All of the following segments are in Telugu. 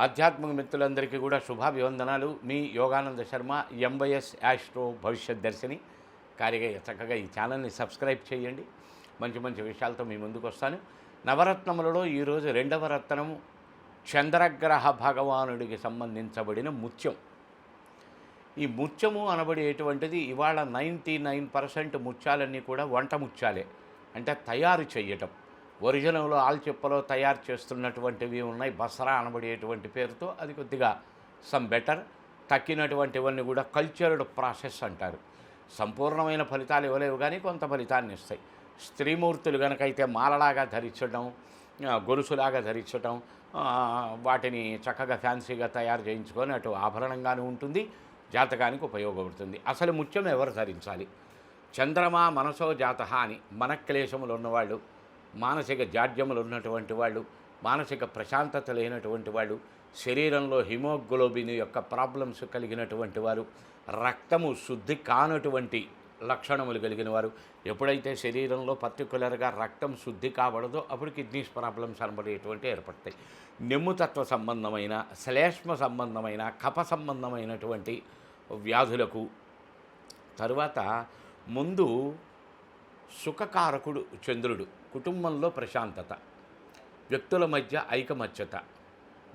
ఆధ్యాత్మిక మిత్రులందరికీ కూడా శుభాభివందనాలు. మీ యోగానంద శర్మ, ఎంవైఎస్ యాస్ట్రో భవిష్యత్ దర్శిని. చక్కగా ఈ ఛానల్ని సబ్స్క్రైబ్ చేయండి. మంచి మంచి విషయాలతో మీ ముందుకు వస్తాను. నవరత్నములలో ఈరోజు రెండవ రత్నము చంద్రగ్రహ భగవానుడికి సంబంధించబడిన ముత్యం. ఈ ముత్యము అనబడేటువంటిది ఇవాళ 99% ముత్యాలన్నీ కూడా వంట ముత్యాలే, అంటే తయారు చేయటం. ఒరిజినల్లో ఆల్చిప్పలో తయారు చేస్తున్నటువంటివి ఉన్నాయి, బసరా అనబడేటువంటి పేరుతో. అది కొద్దిగా సమ్ బెటర్. తక్కినటువంటివన్నీ కూడా కల్చర్డ్ ప్రాసెస్ అంటారు. సంపూర్ణమైన ఫలితాలు ఇవ్వలేవు, కానీ కొంత ఫలితాన్ని ఇస్తాయి. స్త్రీమూర్తులు కనుకైతే మాలలాగా ధరించడం, గొలుసులాగా ధరించడం, వాటిని చక్కగా ఫ్యాన్సీగా తయారు చేయించుకొని అటు ఆభరణంగానే ఉంటుంది, జాతకానికి ఉపయోగపడుతుంది. అసలు ముత్యం ఎవరు ధరించాలి? చంద్రమా మనసో జాతః అని మనక్లేశములు ఉన్నవాళ్ళు, మానసిక జాడ్యములు ఉన్నటువంటి వాళ్ళు, మానసిక ప్రశాంతత లేనటువంటి వాళ్ళు, శరీరంలో హిమోగ్లోబిన్ యొక్క ప్రాబ్లమ్స్ కలిగినటువంటి వారు, రక్తము శుద్ధి కానటువంటి లక్షణములు కలిగిన వారు. ఎప్పుడైతే శరీరంలో పర్టికులర్గా రక్తం శుద్ధి కాబడదో అప్పుడు కిడ్నీస్ ప్రాబ్లమ్స్ అనబడేటువంటి ఏర్పడతాయి. నెమ్ముతత్వ సంబంధమైన, శ్లేష్మ సంబంధమైన, కఫ సంబంధమైనటువంటి వ్యాధులకు. తరువాత ముందు సుఖకారకుడు చంద్రుడు. కుటుంబంలో ప్రశాంతత, వ్యక్తుల మధ్య ఐకమత్యత,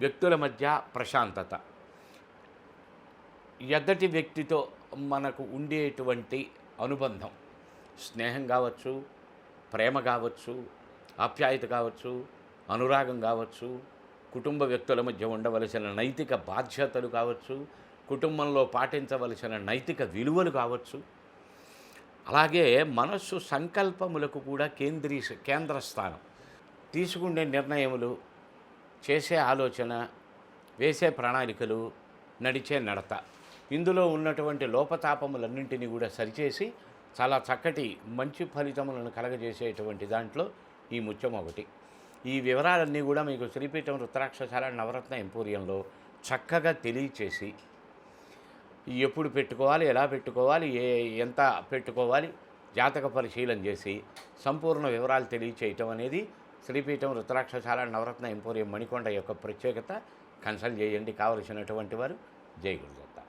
వ్యక్తుల మధ్య ప్రశాంతత, ఎద్దటి వ్యక్తితో మనకు ఉండేటువంటి అనుబంధం, స్నేహం కావచ్చు, ప్రేమ కావచ్చు, ఆప్యాయత కావచ్చు, అనురాగం కావచ్చు, కుటుంబ వ్యక్తుల మధ్య ఉండవలసిన నైతిక బాధ్యతలు కావచ్చు, కుటుంబంలో పాటించవలసిన నైతిక విలువలు కావచ్చు. అలాగే మనస్సు సంకల్పములకు కూడా కేంద్ర స్థానం. తీసుకునే నిర్ణయములు, చేసే ఆలోచన, వేసే ప్రణాళికలు, నడిచే నడత, ఇందులో ఉన్నటువంటి లోపతాపములన్నింటినీ కూడా సరిచేసి చాలా చక్కటి మంచి ఫలితములను కలగజేసేటువంటి దాంట్లో ఈ ముత్యం ఒకటి. ఈ వివరాలన్నీ కూడా మీకు శ్రీపీఠం రుద్రాక్షశాల నవరత్న ఎంపోరియంలో చక్కగా తెలియచేసి, ఎప్పుడు పెట్టుకోవాలి, ఎలా పెట్టుకోవాలి, ఎంత పెట్టుకోవాలి, జాతక పరిశీలన చేసి సంపూర్ణ వివరాలు తెలియచేయటం అనేది శ్రీపీఠం రుద్రాక్షశాల నవరత్న ఎంపోరియం మణికొండ యొక్క ప్రత్యేకత. కన్సల్ట్ చేయండి కావలసినటువంటి వారు. జై గురుదత్త.